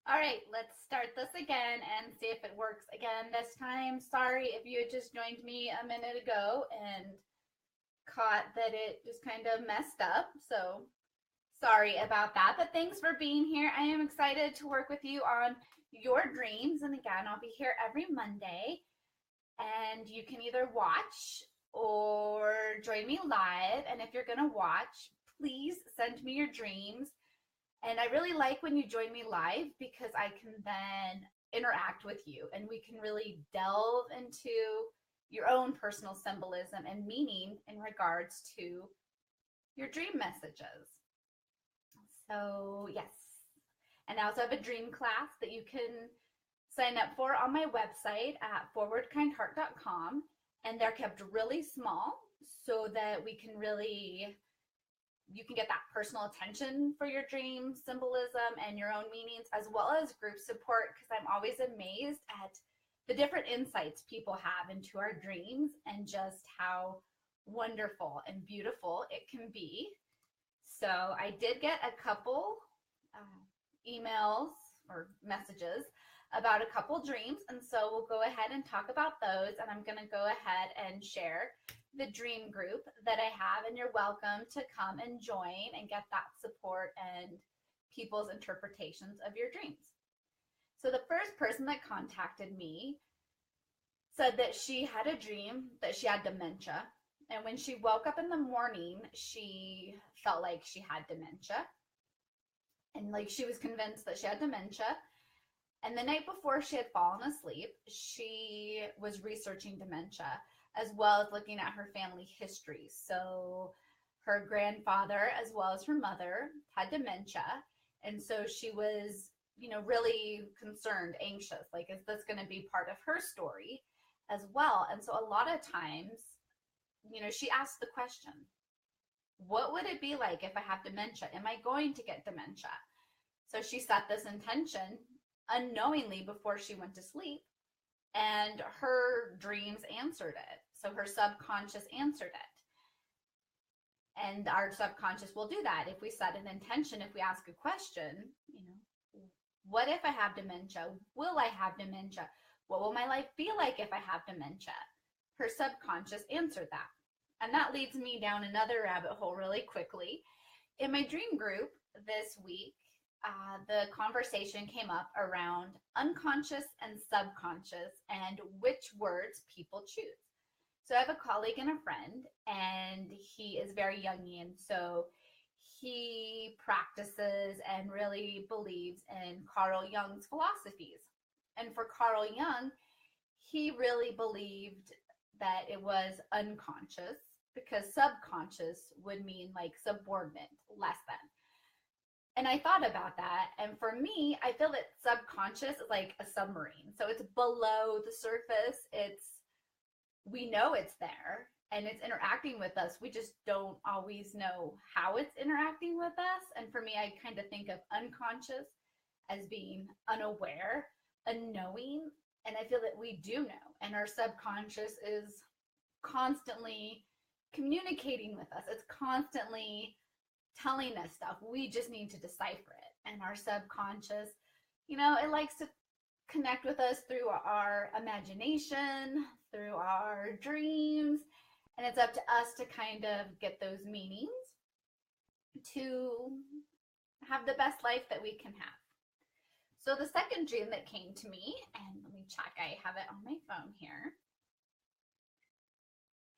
All right, let's start this again and see if it works again this time. Sorry if you had just joined me a minute ago and caught that it just kind of messed up. So sorry about that, but thanks for being here. I am excited to work with you on your dreams. And again, I'll be here every Monday, and you can either watch or join me live. And if you're going to watch, please send me your dreams. And I really like when you join me live because I can then interact with you and we can really delve into your own personal symbolism and meaning in regards to your dream messages. So, yes. And I also have a dream class that you can sign up for on my website at forwardkindheart.com. And they're kept really small so that we can really you can get that personal attention for your dream symbolism and your own meanings, as well as group support, because I'm always amazed at the different insights people have into our dreams and just how wonderful and beautiful it can be. So I did get a couple emails or messages about a couple dreams, and so we'll go ahead and talk about those, and I'm going to go ahead and share the dream group that I have, and you're welcome to come and join and get that support and people's interpretations of your dreams. So the first person that contacted me said that she had a dream that she had dementia, and when she woke up in the morning, she felt like she had dementia, and like she was convinced that she had dementia. And the night before she had fallen asleep, she was researching dementia as well as looking at her family history. So her grandfather, as well as her mother, had dementia. And so she was, really concerned, anxious. Like, is this going to be part of her story as well? And so a lot of times, she asked the question, what would it be like if I have dementia? Am I going to get dementia? So she set this intention unknowingly before she went to sleep, and her dreams answered it. So her subconscious answered it. And our subconscious will do that. If we set an intention, if we ask a question, what if I have dementia? Will I have dementia? What will my life be like if I have dementia? Her subconscious answered that. And that leads me down another rabbit hole really quickly. In my dream group this week, the conversation came up around unconscious and subconscious and which words people choose. So I have a colleague and a friend, and he is very Jungian. So he practices and really believes in Carl Jung's philosophies. And for Carl Jung, he really believed that it was unconscious because subconscious would mean like subordinate, less than. And I thought about that. And for me, I feel that subconscious is like a submarine. So it's below the surface. We know it's there and it's interacting with us. We just don't always know how it's interacting with us. And for me, I kind of think of unconscious as being unaware, unknowing. And I feel that we do know. And our subconscious is constantly communicating with us. It's constantly telling us stuff. We just need to decipher it. And our subconscious, it likes to connect with us through our imagination, through our dreams. And it's up to us to kind of get those meanings to have the best life that we can have. So the second dream that came to me, and let me check, I have it on my phone here.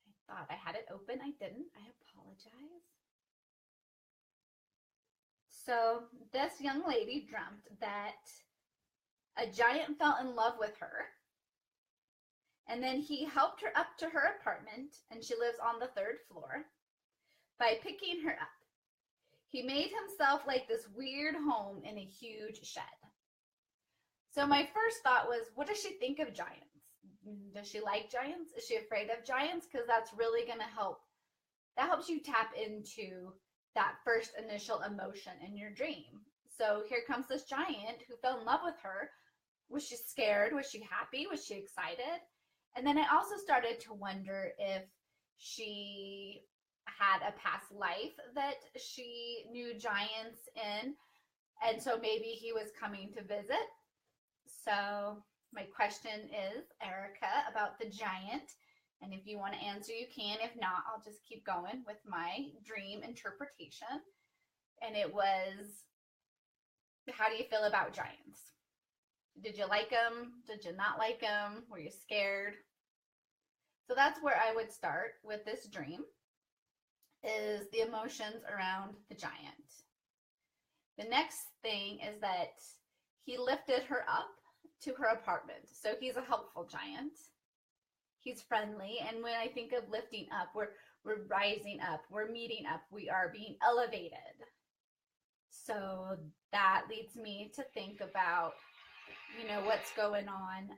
I thought I had it open. I didn't. I apologize. So this young lady dreamt that a giant fell in love with her, and then he helped her up to her apartment, and she lives on the third floor, by picking her up. He made himself like this weird home in a huge shed. So my first thought was, what does she think of giants? Does she like giants? Is she afraid of giants? Because that's really going to help. That helps you tap into that first initial emotion in your dream. So here comes this giant who fell in love with her. Was she scared? Was she happy? Was she excited? And then I also started to wonder if she had a past life that she knew giants in. And so maybe he was coming to visit. So my question is, Erica, about the giant. And if you want to answer, you can. If not, I'll just keep going with my dream interpretation. And it was, how do you feel about giants? Did you like them? Did you not like them? Were you scared? So that's where I would start with this dream, is the emotions around the giant. The next thing is that he lifted her up to her apartment. So he's a helpful giant. He's friendly. And when I think of lifting up, we're rising up, we're meeting up, we are being elevated. So that leads me to think about, what's going on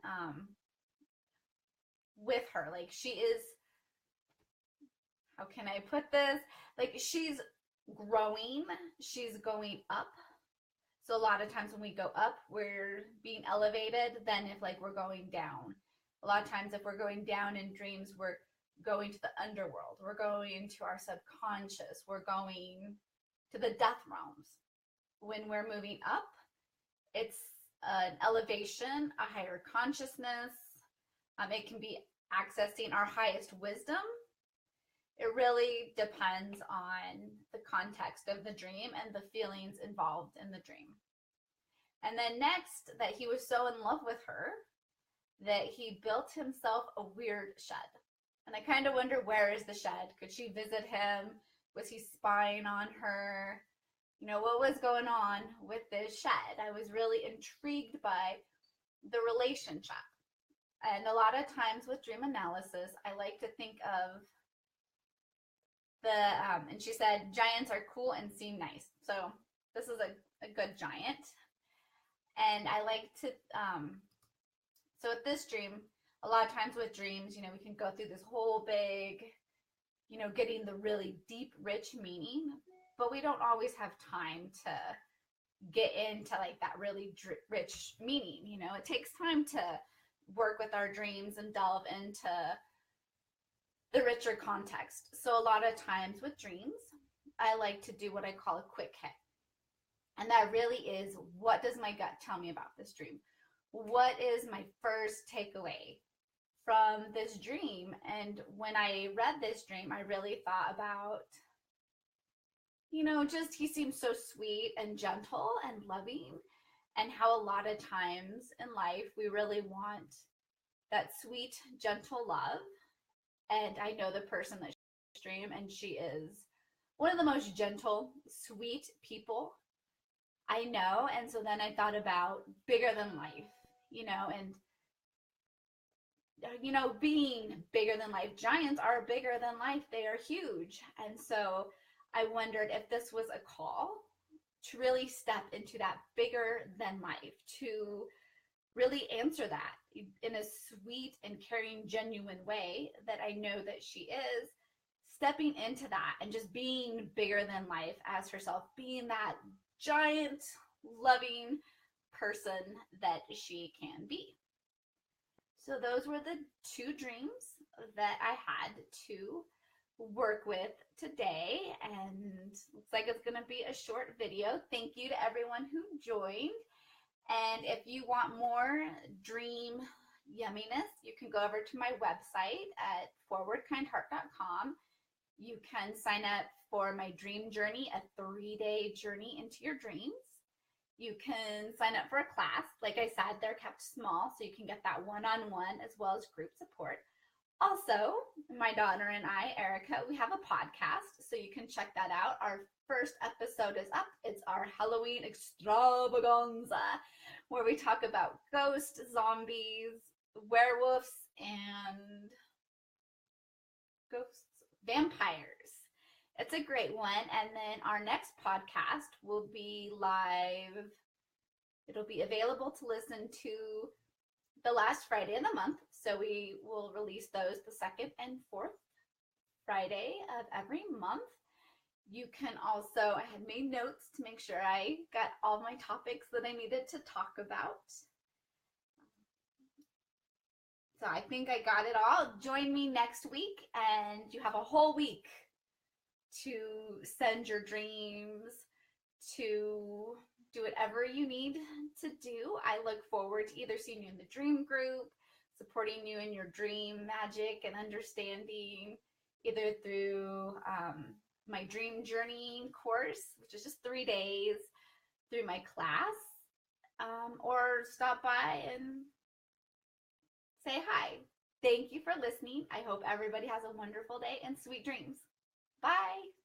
with her. Like, she is, how can I put this? Like, she's growing, she's going up. So a lot of times when we go up, we're being elevated than if like we're going down. A lot of times if we're going down in dreams, we're going to the underworld. We're going into our subconscious. We're going to the death realms. When we're moving up, it's an elevation, a higher consciousness. It can be accessing our highest wisdom. It really depends on the context of the dream and the feelings involved in the dream. And then next, that he was so in love with her that he built himself a weird shed. And I kind of wonder, where is the shed? Could she visit him? Was he spying on her? What was going on with this shed? I was really intrigued by the relationship. And a lot of times with dream analysis, I like to think of and she said, giants are cool and seem nice. So this is a good giant. And I like to, so with this dream, a lot of times with dreams, we can go through this whole big, getting the really deep, rich meaning, but we don't always have time to get into like that really rich meaning. It takes time to work with our dreams and delve into the richer context. So a lot of times with dreams, I like to do what I call a quick hit. And that really is, what does my gut tell me about this dream? What is my first takeaway from this dream? And when I read this dream, I really thought about, just he seems so sweet and gentle and loving, and how a lot of times in life we really want that sweet, gentle love. And I know the person that she dream, and she is one of the most gentle, sweet people I know. And so then I thought about bigger than life, and being bigger than life. Giants are bigger than life. They are huge. And so I wondered if this was a call to really step into that bigger than life, to really answer that in a sweet and caring, genuine way that I know that she is, stepping into that and just being bigger than life as herself, being that giant, loving person that she can be. So those were the two dreams that I had to work with today, and looks like it's going to be a short video. Thank you to everyone who joined. And if you want more dream yumminess, you can go over to my website at forwardkindheart.com. You can sign up for my dream journey, a 3-day journey into your dreams. You can sign up for a class. Like I said, they're kept small, so you can get that one-on-one as well as group support. Also, my daughter and I, Erica, we have a podcast, so you can check that out. Our first episode is up. It's our Halloween extravaganza, where we talk about ghosts, zombies, werewolves, and vampires. It's a great one. And then our next podcast will be live. It'll be available to listen to the last Friday of the month. So we will release those the 2nd and 4th Friday of every month. You can also, I had made notes to make sure I got all my topics that I needed to talk about. So I think I got it all. Join me next week, and you have a whole week to send your dreams, to do whatever you need to do. I look forward to either seeing you in the dream group, supporting you in your dream magic and understanding, either through my dream journey course, which is just 3 days, through my class, or stop by and say hi. Thank you for listening. I hope everybody has a wonderful day and sweet dreams. Bye.